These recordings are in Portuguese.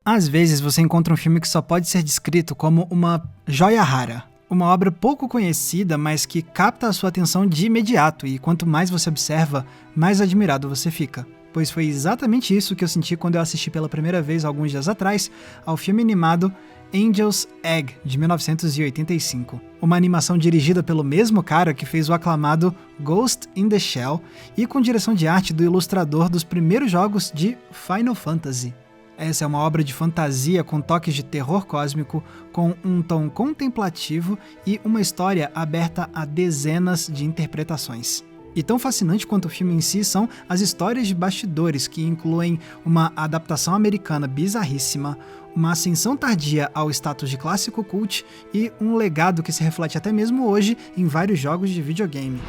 Às vezes você encontra um filme que só pode ser descrito como uma joia rara. Uma obra pouco conhecida, mas que capta a sua atenção de imediato, e quanto mais você observa, mais admirado você fica. Pois foi exatamente isso que eu senti quando eu assisti pela primeira vez, alguns dias atrás, ao filme animado Angel's Egg, de 1985. Uma animação dirigida pelo mesmo cara que fez o aclamado Ghost in the Shell e com direção de arte do ilustrador dos primeiros jogos de Final Fantasy. Essa é uma obra de fantasia com toques de terror cósmico, com um tom contemplativo e uma história aberta a dezenas de interpretações. E tão fascinante quanto o filme em si são as histórias de bastidores, que incluem uma adaptação americana bizarríssima, uma ascensão tardia ao status de clássico cult e um legado que se reflete até mesmo hoje em vários jogos de videogame.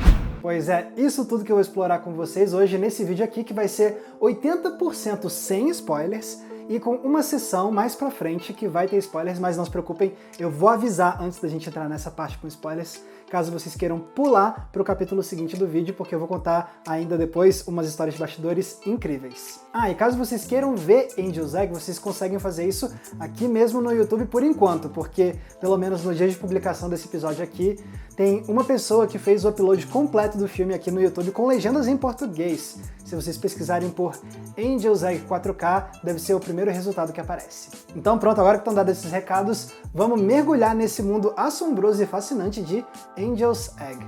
Pois é, isso tudo que eu vou explorar com vocês hoje nesse vídeo aqui, que vai ser 80% sem spoilers, e com uma sessão mais pra frente que vai ter spoilers, mas não se preocupem, eu vou avisar antes da gente entrar nessa parte com spoilers, caso vocês queiram pular pro capítulo seguinte do vídeo, porque eu vou contar ainda depois umas histórias de bastidores incríveis. E caso vocês queiram ver Angel's Egg, vocês conseguem fazer isso aqui mesmo no YouTube por enquanto, porque pelo menos no dia de publicação desse episódio aqui, tem uma pessoa que fez o upload completo do filme aqui no YouTube com legendas em português. Se vocês pesquisarem por Angel's Egg 4K, deve ser o primeiro resultado que aparece. Então pronto, agora que estão dados esses recados, vamos mergulhar nesse mundo assombroso e fascinante de Angel's Egg.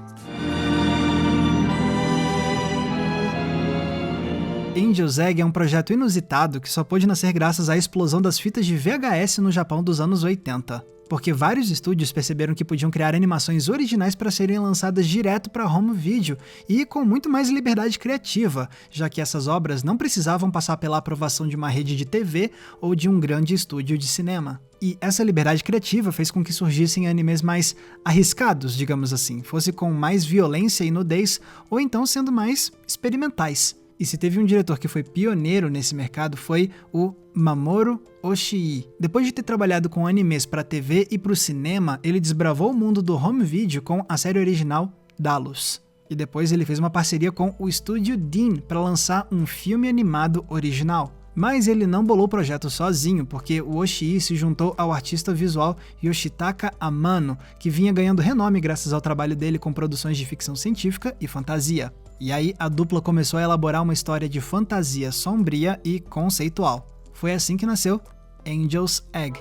Angel's Egg é um projeto inusitado que só pôde nascer graças à explosão das fitas de VHS no Japão dos anos 80. Porque vários estúdios perceberam que podiam criar animações originais para serem lançadas direto para home video e com muito mais liberdade criativa, já que essas obras não precisavam passar pela aprovação de uma rede de TV ou de um grande estúdio de cinema. E essa liberdade criativa fez com que surgissem animes mais arriscados, digamos assim, fosse com mais violência e nudez, ou então sendo mais experimentais. E se teve um diretor que foi pioneiro nesse mercado foi o Mamoru Oshii. Depois de ter trabalhado com animes para TV e para o cinema, ele desbravou o mundo do home video com a série original Dallos. E depois ele fez uma parceria com o estúdio Dean para lançar um filme animado original. Mas ele não bolou o projeto sozinho, porque o Oshii se juntou ao artista visual Yoshitaka Amano, que vinha ganhando renome graças ao trabalho dele com produções de ficção científica e fantasia. E aí a dupla começou a elaborar uma história de fantasia sombria e conceitual. Foi assim que nasceu Angel's Egg.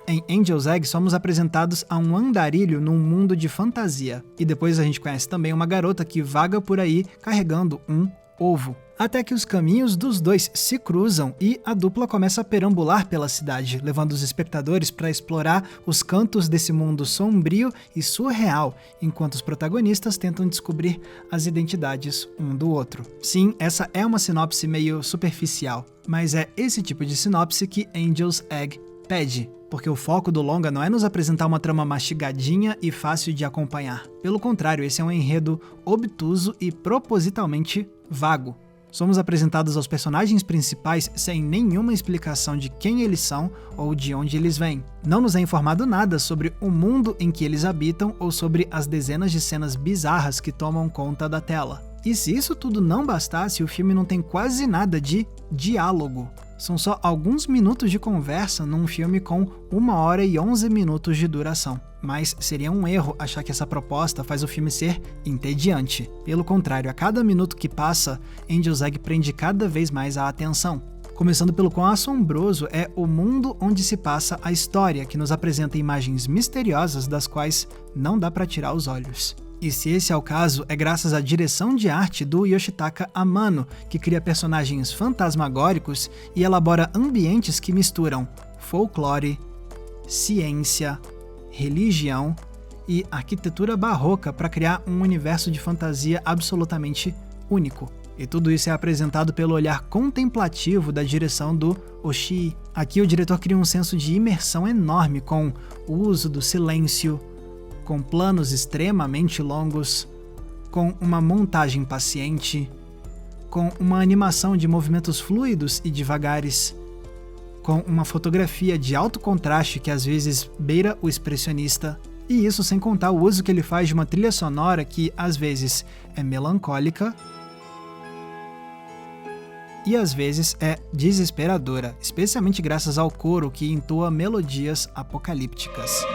Em Angel's Egg somos apresentados a um andarilho num mundo de fantasia, e depois a gente conhece também uma garota que vaga por aí carregando um ovo. Até que os caminhos dos dois se cruzam e a dupla começa a perambular pela cidade, levando os espectadores para explorar os cantos desse mundo sombrio e surreal, enquanto os protagonistas tentam descobrir as identidades um do outro. Sim, essa é uma sinopse meio superficial, mas é esse tipo de sinopse que Angel's Egg pede, porque o foco do longa não é nos apresentar uma trama mastigadinha e fácil de acompanhar. Pelo contrário, esse é um enredo obtuso e propositalmente vago. Somos apresentados aos personagens principais sem nenhuma explicação de quem eles são ou de onde eles vêm. Não nos é informado nada sobre o mundo em que eles habitam ou sobre as dezenas de cenas bizarras que tomam conta da tela. E se isso tudo não bastasse, o filme não tem quase nada de diálogo. São só alguns minutos de conversa num filme com 1 hora e 11 minutos de duração. Mas seria um erro achar que essa proposta faz o filme ser entediante. Pelo contrário, a cada minuto que passa, Angel's Egg prende cada vez mais a atenção. Começando pelo quão assombroso é o mundo onde se passa a história, que nos apresenta imagens misteriosas das quais não dá para tirar os olhos. E se esse é o caso, é graças à direção de arte do Yoshitaka Amano, que cria personagens fantasmagóricos e elabora ambientes que misturam folclore, ciência, religião e arquitetura barroca para criar um universo de fantasia absolutamente único. E tudo isso é apresentado pelo olhar contemplativo da direção do Oshii. Aqui o diretor cria um senso de imersão enorme com o uso do silêncio, com planos extremamente longos, com uma montagem paciente, com uma animação de movimentos fluidos e devagares, com uma fotografia de alto contraste que às vezes beira o expressionista, e isso sem contar o uso que ele faz de uma trilha sonora que às vezes é melancólica e às vezes é desesperadora, especialmente graças ao coro que entoa melodias apocalípticas.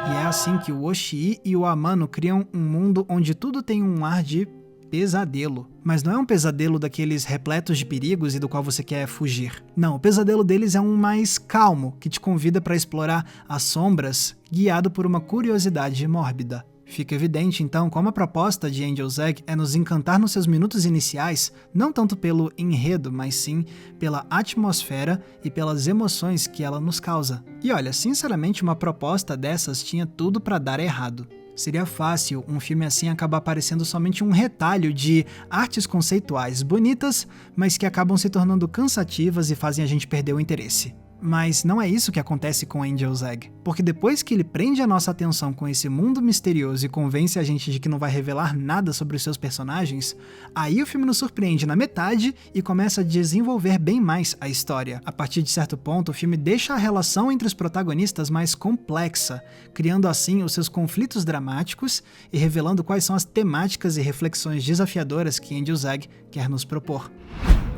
E é assim que o Oshii e o Amano criam um mundo onde tudo tem um ar de pesadelo. Mas não é um pesadelo daqueles repletos de perigos e do qual você quer fugir. Não, o pesadelo deles é um mais calmo, que te convida para explorar as sombras, guiado por uma curiosidade mórbida. Fica evidente, então, como a proposta de Angel's Egg é nos encantar nos seus minutos iniciais, não tanto pelo enredo, mas sim pela atmosfera e pelas emoções que ela nos causa. E olha, sinceramente, uma proposta dessas tinha tudo para dar errado. Seria fácil um filme assim acabar parecendo somente um retalho de artes conceituais bonitas, mas que acabam se tornando cansativas e fazem a gente perder o interesse. Mas não é isso que acontece com Angel's Egg, porque depois que ele prende a nossa atenção com esse mundo misterioso e convence a gente de que não vai revelar nada sobre os seus personagens, aí o filme nos surpreende na metade e começa a desenvolver bem mais a história. A partir de certo ponto, o filme deixa a relação entre os protagonistas mais complexa, criando assim os seus conflitos dramáticos e revelando quais são as temáticas e reflexões desafiadoras que Angel's Egg quer nos propor.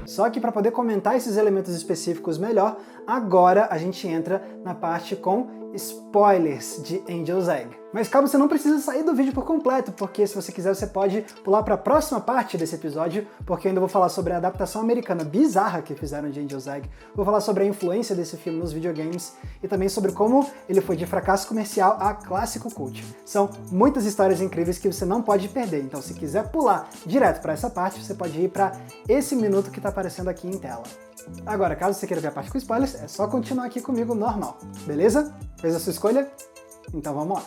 Só que para poder comentar esses elementos específicos melhor, agora a gente entra na parte com spoilers de Angel's Egg. Mas calma, você não precisa sair do vídeo por completo, porque se você quiser você pode pular para a próxima parte desse episódio, porque eu ainda vou falar sobre a adaptação americana bizarra que fizeram de Angel's Egg, vou falar sobre a influência desse filme nos videogames e também sobre como ele foi de fracasso comercial a clássico cult. São muitas histórias incríveis que você não pode perder, então se quiser pular direto para essa parte, você pode ir para esse minuto que está aparecendo aqui em tela. Agora, caso você queira ver a parte com spoilers, é só continuar aqui comigo normal, beleza? Fez a sua escolha? Então vamos lá.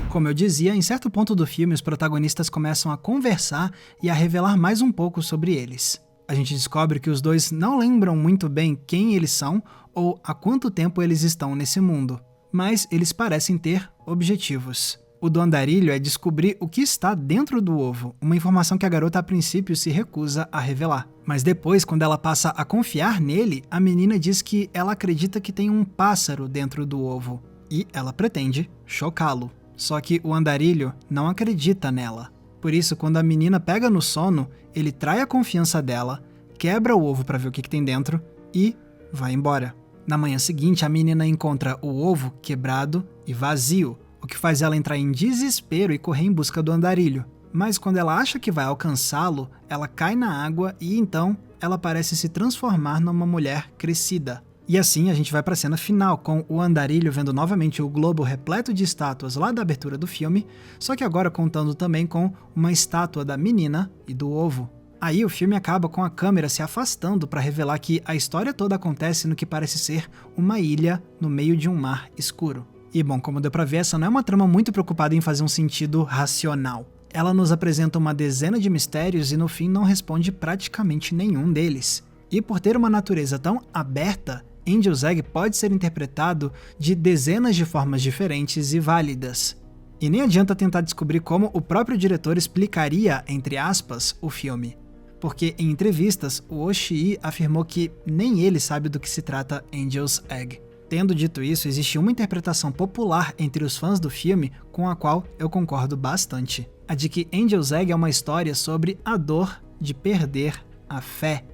Como eu dizia, em certo ponto do filme, os protagonistas começam a conversar e a revelar mais um pouco sobre eles. A gente descobre que os dois não lembram muito bem quem eles são ou há quanto tempo eles estão nesse mundo, mas eles parecem ter objetivos. O do andarilho é descobrir o que está dentro do ovo, uma informação que a garota a princípio se recusa a revelar. Mas depois, quando ela passa a confiar nele, a menina diz que ela acredita que tem um pássaro dentro do ovo, e ela pretende chocá-lo. Só que o andarilho não acredita nela. Por isso, quando a menina pega no sono, ele trai a confiança dela, quebra o ovo para ver o que tem dentro e vai embora. Na manhã seguinte, a menina encontra o ovo quebrado e vazio, o que faz ela entrar em desespero e correr em busca do andarilho. Mas quando ela acha que vai alcançá-lo, ela cai na água e então ela parece se transformar numa mulher crescida. E assim a gente vai para a cena final, com o andarilho vendo novamente o globo repleto de estátuas lá da abertura do filme, só que agora contando também com uma estátua da menina e do ovo. Aí o filme acaba com a câmera se afastando para revelar que a história toda acontece no que parece ser uma ilha no meio de um mar escuro. E bom, como deu pra ver, essa não é uma trama muito preocupada em fazer um sentido racional. Ela nos apresenta uma dezena de mistérios e no fim não responde praticamente nenhum deles. E por ter uma natureza tão aberta, Angel's Egg pode ser interpretado de dezenas de formas diferentes e válidas. E nem adianta tentar descobrir como o próprio diretor explicaria, entre aspas, o filme. Porque em entrevistas, o Oshii afirmou que nem ele sabe do que se trata Angel's Egg. Tendo dito isso, existe uma interpretação popular entre os fãs do filme com a qual eu concordo bastante. A de que Angel's Egg é uma história sobre a dor de perder a fé.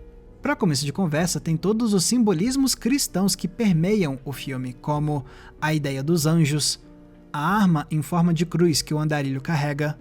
Para começo de conversa, tem todos os simbolismos cristãos que permeiam o filme, como a ideia dos anjos, a arma em forma de cruz que o andarilho carrega,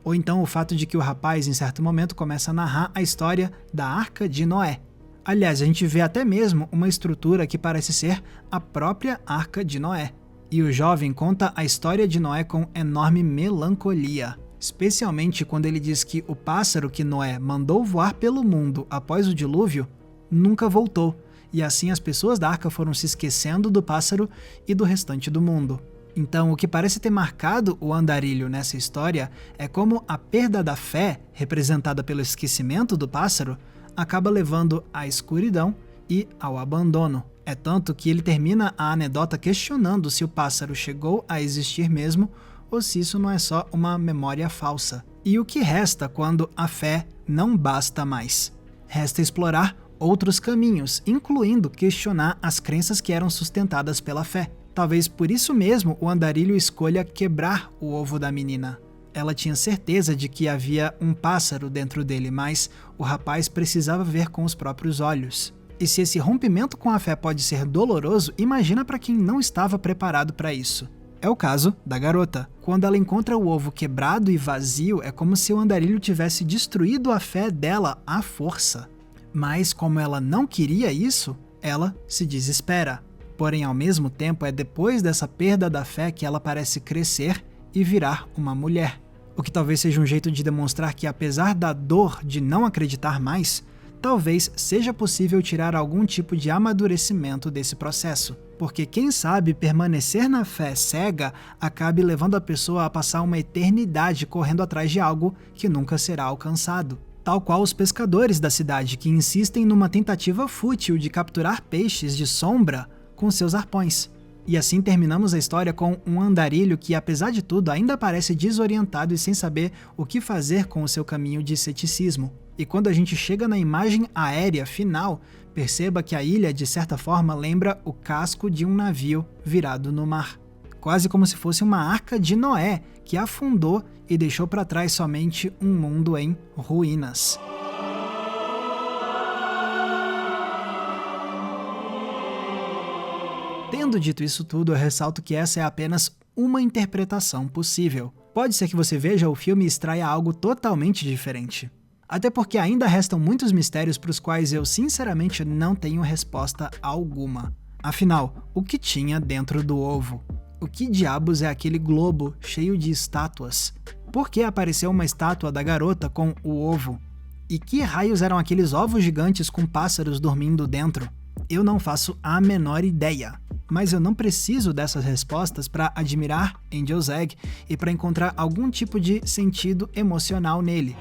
ou então o fato de que o rapaz, em certo momento, começa a narrar a história da Arca de Noé. Aliás, a gente vê até mesmo uma estrutura que parece ser a própria Arca de Noé. E o jovem conta a história de Noé com enorme melancolia, especialmente quando ele diz que o pássaro que Noé mandou voar pelo mundo após o dilúvio nunca voltou, e assim as pessoas da arca foram se esquecendo do pássaro e do restante do mundo. Então, o que parece ter marcado o andarilho nessa história é como a perda da fé, representada pelo esquecimento do pássaro, acaba levando à escuridão e ao abandono. É tanto que ele termina a anedota questionando se o pássaro chegou a existir mesmo ou se isso não é só uma memória falsa. E o que resta quando a fé não basta mais? Resta explorar outros caminhos, incluindo questionar as crenças que eram sustentadas pela fé. Talvez por isso mesmo o andarilho escolha quebrar o ovo da menina. Ela tinha certeza de que havia um pássaro dentro dele, mas o rapaz precisava ver com os próprios olhos. E se esse rompimento com a fé pode ser doloroso, imagina para quem não estava preparado para isso. É o caso da garota. Quando ela encontra o ovo quebrado e vazio, é como se o andarilho tivesse destruído a fé dela à força. Mas como ela não queria isso, ela se desespera. Porém, ao mesmo tempo, é depois dessa perda da fé que ela parece crescer e virar uma mulher. O que talvez seja um jeito de demonstrar que, apesar da dor de não acreditar mais, talvez seja possível tirar algum tipo de amadurecimento desse processo. Porque quem sabe permanecer na fé cega acabe levando a pessoa a passar uma eternidade correndo atrás de algo que nunca será alcançado. Tal qual os pescadores da cidade que insistem numa tentativa fútil de capturar peixes de sombra com seus arpões. E assim terminamos a história com um andarilho que, apesar de tudo, ainda parece desorientado e sem saber o que fazer com o seu caminho de ceticismo. E quando a gente chega na imagem aérea final, perceba que a ilha, de certa forma, lembra o casco de um navio virado no mar. Quase como se fosse uma arca de Noé, que afundou e deixou para trás somente um mundo em ruínas. Tendo dito isso tudo, eu ressalto que essa é apenas uma interpretação possível. Pode ser que você veja o filme e extraia algo totalmente diferente. Até porque ainda restam muitos mistérios para os quais eu sinceramente não tenho resposta alguma. Afinal, o que tinha dentro do ovo? O que diabos é aquele globo cheio de estátuas? Por que apareceu uma estátua da garota com o ovo? E que raios eram aqueles ovos gigantes com pássaros dormindo dentro? Eu não faço a menor ideia. Mas eu não preciso dessas respostas para admirar Angel's Egg e para encontrar algum tipo de sentido emocional nele.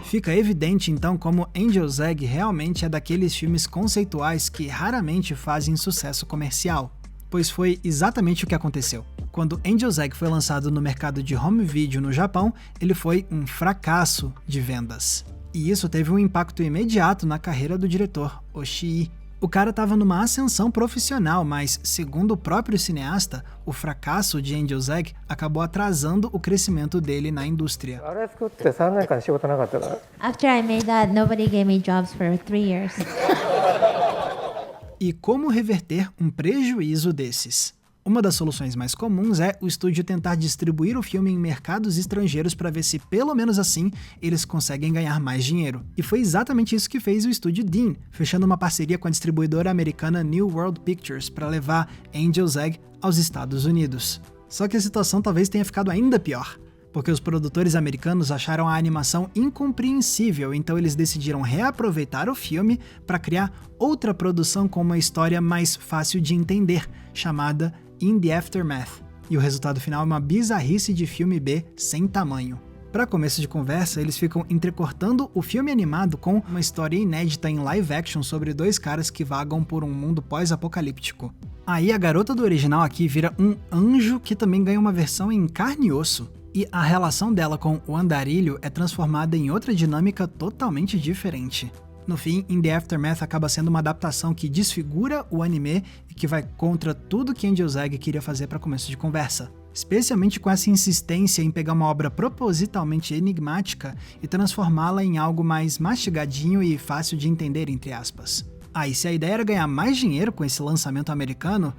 Fica evidente então como Angel's Egg realmente é daqueles filmes conceituais que raramente fazem sucesso comercial, pois foi exatamente o que aconteceu. Quando Angel's Egg foi lançado no mercado de home video no Japão, ele foi um fracasso de vendas. E isso teve um impacto imediato na carreira do diretor, Oshii. O cara estava numa ascensão profissional, mas, segundo o próprio cineasta, o fracasso de Angel's Egg acabou atrasando o crescimento dele na indústria. After I made that, nobody gave me jobs for 3 years. E como reverter um prejuízo desses? Uma das soluções mais comuns é o estúdio tentar distribuir o filme em mercados estrangeiros para ver se, pelo menos assim, eles conseguem ganhar mais dinheiro. E foi exatamente isso que fez o estúdio Dean, fechando uma parceria com a distribuidora americana New World Pictures para levar Angel's Egg aos Estados Unidos. Só que a situação talvez tenha ficado ainda pior, porque os produtores americanos acharam a animação incompreensível, então eles decidiram reaproveitar o filme para criar outra produção com uma história mais fácil de entender, chamada In the Aftermath. E o resultado final é uma bizarrice de filme B sem tamanho. Para começo de conversa, eles ficam entrecortando o filme animado com uma história inédita em live action sobre 2 caras que vagam por um mundo pós-apocalíptico. Aí a garota do original aqui vira um anjo que também ganha uma versão em carne e osso. E a relação dela com o andarilho é transformada em outra dinâmica totalmente diferente. No fim, In the Aftermath acaba sendo uma adaptação que desfigura o anime e que vai contra tudo que Angel's Egg queria fazer para começo de conversa. Especialmente com essa insistência em pegar uma obra propositalmente enigmática e transformá-la em algo mais mastigadinho e fácil de entender, entre aspas. E se a ideia era ganhar mais dinheiro com esse lançamento americano,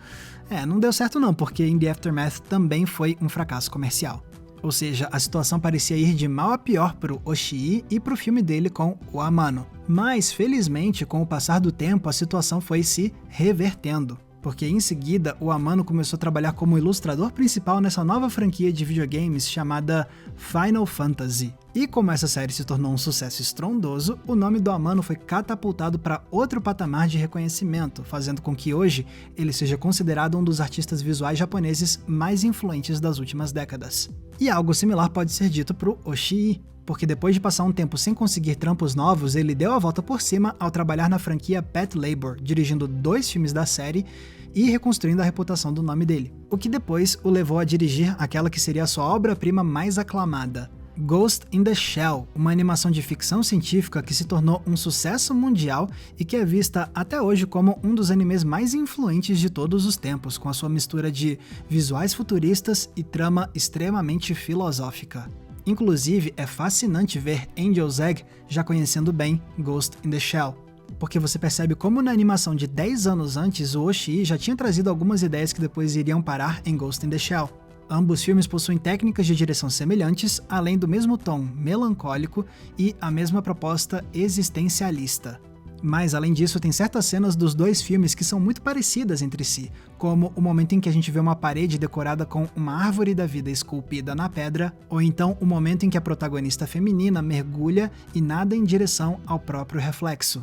não deu certo não, porque In the Aftermath também foi um fracasso comercial. Ou seja, a situação parecia ir de mal a pior pro Oshii e pro filme dele com o Amano. Mas, felizmente, com o passar do tempo, a situação foi se revertendo. Porque em seguida, o Amano começou a trabalhar como ilustrador principal nessa nova franquia de videogames chamada Final Fantasy. E como essa série se tornou um sucesso estrondoso, o nome do Amano foi catapultado para outro patamar de reconhecimento, fazendo com que hoje ele seja considerado um dos artistas visuais japoneses mais influentes das últimas décadas. E algo similar pode ser dito pro Oshii, porque depois de passar um tempo sem conseguir trampos novos, ele deu a volta por cima ao trabalhar na franquia Pet Labor, dirigindo 2 filmes da série e reconstruindo a reputação do nome dele, o que depois o levou a dirigir aquela que seria a sua obra-prima mais aclamada, Ghost in the Shell, uma animação de ficção científica que se tornou um sucesso mundial e que é vista até hoje como um dos animes mais influentes de todos os tempos, com a sua mistura de visuais futuristas e trama extremamente filosófica. Inclusive, é fascinante ver Angel's Egg já conhecendo bem Ghost in the Shell, porque você percebe como na animação de 10 anos antes, o Oshii já tinha trazido algumas ideias que depois iriam parar em Ghost in the Shell. Ambos filmes possuem técnicas de direção semelhantes, além do mesmo tom melancólico e a mesma proposta existencialista. Mas, além disso, tem certas cenas dos dois filmes que são muito parecidas entre si, como o momento em que a gente vê uma parede decorada com uma árvore da vida esculpida na pedra, ou então o momento em que a protagonista feminina mergulha e nada em direção ao próprio reflexo.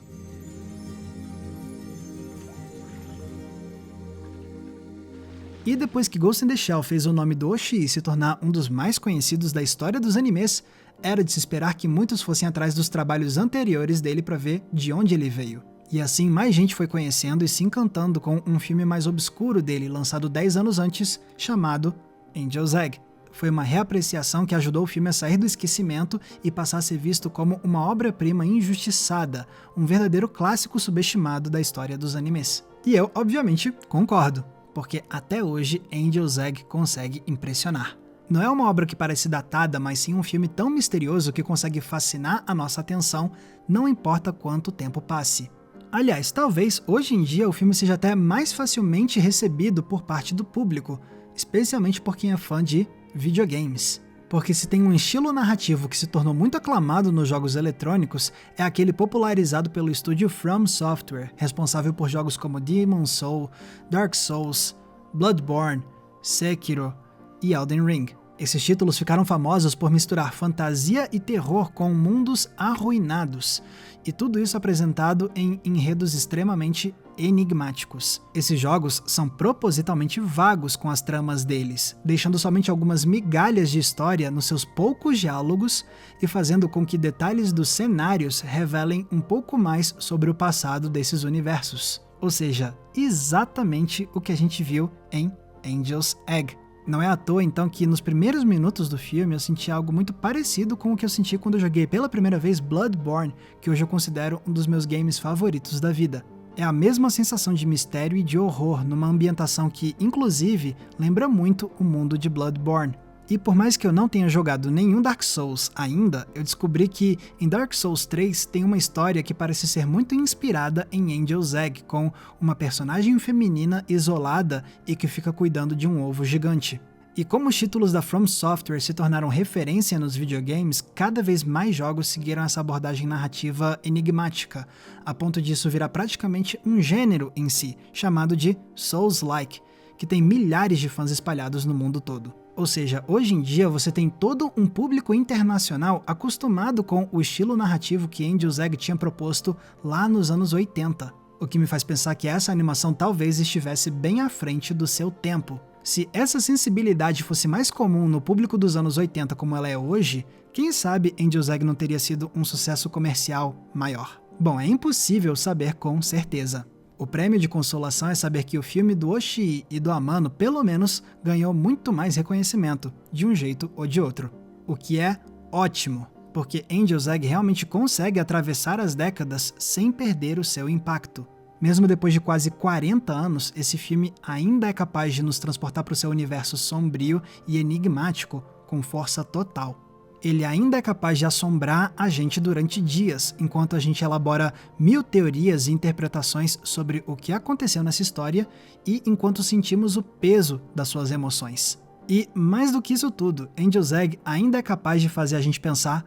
E depois que Ghost in the Shell fez o nome do Oshii se tornar um dos mais conhecidos da história dos animes, era de se esperar que muitos fossem atrás dos trabalhos anteriores dele para ver de onde ele veio. E assim mais gente foi conhecendo e se encantando com um filme mais obscuro dele, lançado 10 anos antes, chamado Angel's Egg. Foi uma reapreciação que ajudou o filme a sair do esquecimento e passar a ser visto como uma obra-prima injustiçada, um verdadeiro clássico subestimado da história dos animes. E eu, obviamente, concordo, porque até hoje Angel's Egg consegue impressionar. Não é uma obra que parece datada, mas sim um filme tão misterioso que consegue fascinar a nossa atenção, não importa quanto tempo passe. Aliás, talvez hoje em dia o filme seja até mais facilmente recebido por parte do público, especialmente por quem é fã de videogames. Porque se tem um estilo narrativo que se tornou muito aclamado nos jogos eletrônicos, é aquele popularizado pelo estúdio From Software, responsável por jogos como Demon's Souls, Dark Souls, Bloodborne, Sekiro e Elden Ring. Esses títulos ficaram famosos por misturar fantasia e terror com mundos arruinados, e tudo isso apresentado em enredos extremamente enigmáticos. Esses jogos são propositalmente vagos com as tramas deles, deixando somente algumas migalhas de história nos seus poucos diálogos e fazendo com que detalhes dos cenários revelem um pouco mais sobre o passado desses universos. Ou seja, exatamente o que a gente viu em Angel's Egg. Não é à toa, então, que nos primeiros minutos do filme eu senti algo muito parecido com o que eu senti quando eu joguei pela primeira vez Bloodborne, que hoje eu considero um dos meus games favoritos da vida. É a mesma sensação de mistério e de horror, numa ambientação que, inclusive, lembra muito o mundo de Bloodborne. E por mais que eu não tenha jogado nenhum Dark Souls ainda, eu descobri que em Dark Souls 3 tem uma história que parece ser muito inspirada em Angel's Egg, com uma personagem feminina isolada e que fica cuidando de um ovo gigante. E como os títulos da From Software se tornaram referência nos videogames, cada vez mais jogos seguiram essa abordagem narrativa enigmática, a ponto disso virar praticamente um gênero em si, chamado de Souls-like, que tem milhares de fãs espalhados no mundo todo. Ou seja, hoje em dia você tem todo um público internacional acostumado com o estilo narrativo que Angel's Egg tinha proposto lá nos anos 80, o que me faz pensar que essa animação talvez estivesse bem à frente do seu tempo. Se essa sensibilidade fosse mais comum no público dos anos 80 como ela é hoje, quem sabe Angel's Egg não teria sido um sucesso comercial maior? Bom, é impossível saber com certeza. O prêmio de consolação é saber que o filme do Oshii e do Amano, pelo menos, ganhou muito mais reconhecimento, de um jeito ou de outro. O que é ótimo, porque Angel's Egg realmente consegue atravessar as décadas sem perder o seu impacto. Mesmo depois de quase 40 anos, esse filme ainda é capaz de nos transportar para o seu universo sombrio e enigmático com força total. Ele ainda é capaz de assombrar a gente durante dias, enquanto a gente elabora 1000 teorias e interpretações sobre o que aconteceu nessa história e enquanto sentimos o peso das suas emoções. E, mais do que isso tudo, Angel's Egg ainda é capaz de fazer a gente pensar: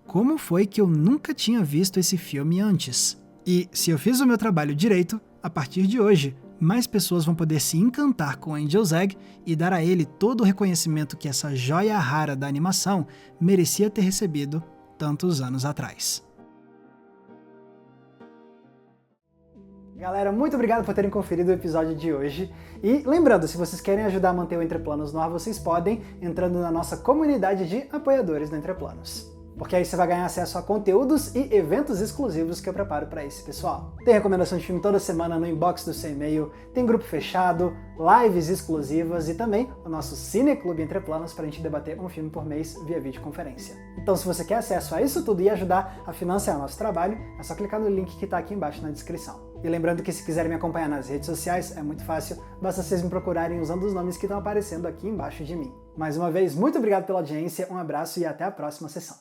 como foi que eu nunca tinha visto esse filme antes? E, se eu fiz o meu trabalho direito, a partir de hoje, mais pessoas vão poder se encantar com Angel's Egg e dar a ele todo o reconhecimento que essa joia rara da animação merecia ter recebido tantos anos atrás. Galera, muito obrigado por terem conferido o episódio de hoje. E lembrando, se vocês querem ajudar a manter o Entre Planos no ar, vocês podem entrando na nossa comunidade de apoiadores do Entre Planos. porque aí você vai ganhar acesso a conteúdos e eventos exclusivos que eu preparo para esse pessoal. Tem recomendação de filme toda semana no inbox do seu e-mail, tem grupo fechado, lives exclusivas e também o nosso Cineclube Entre Planos para a gente debater um filme por mês via videoconferência. Então se você quer acesso a isso tudo e ajudar a financiar o nosso trabalho, é só clicar no link que está aqui embaixo na descrição. E lembrando que se quiserem me acompanhar nas redes sociais, é muito fácil, basta vocês me procurarem usando os nomes que estão aparecendo aqui embaixo de mim. Mais uma vez, muito obrigado pela audiência, um abraço e até a próxima sessão.